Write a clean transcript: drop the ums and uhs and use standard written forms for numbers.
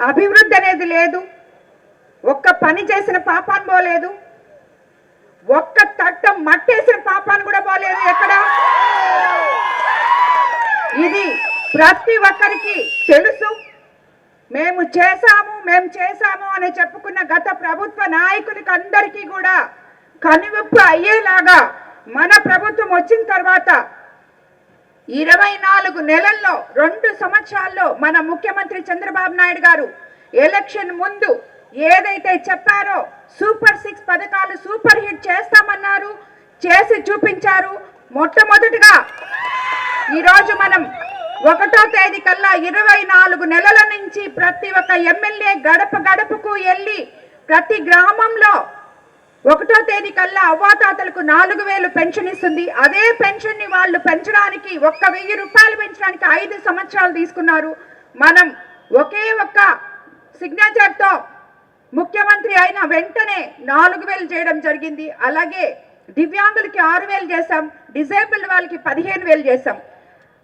అభివృద్ధి అనేది లేదు, ఒక్క పని చేసిన పాపాన్ని పోలేదు, ఒక్క తట్టం మట్టేసిన పాపాన్ని కూడా పోలేదు ఎక్కడ. ఇది ప్రతి ఒక్కరికి తెలుసు. మేము చేశాము అని చెప్పుకున్న గత ప్రభుత్వ నాయకులకి అందరికీ కూడా కనువిప్పు అయ్యేలాగా మన ప్రభుత్వం వచ్చిన తర్వాత 24 నెలల్లో 2 సంవత్సరాల్లో మన ముఖ్యమంత్రి చంద్రబాబు నాయుడు గారు ఎలక్షన్ ముందు ఏదైతే చెప్పారో సూపర్ 6 పథకాలు సూపర్ హిట్ చేస్తామన్నారు, చేసి చూపించారు. మొట్టమొదటిగా ఈరోజు మనం 1వ తేదీ కల్లా 24 నెలల నుంచి ప్రతి ఒక్క ఎమ్మెల్యే గడప గడపకు వెళ్ళి ప్రతి గ్రామంలో 1వ తేదీ కల్లా అవ్వాతాతలకు 4000 పెన్షన్ ఇస్తుంది. అదే పెన్షన్ ని వాళ్ళు పెంచడానికి 1000 రూపాయలు పెంచడానికి 5 సంవత్సరాలు తీసుకున్నారు. మనం ఒకే ఒక్క సిగ్నేచర్ తో ముఖ్యమంత్రి అయిన వెంటనే 4000 చేయడం జరిగింది. అలాగే దివ్యాంగులకి 6000 చేశాం, డిజేబుల్డ్ వాళ్ళకి 15000 చేశాం.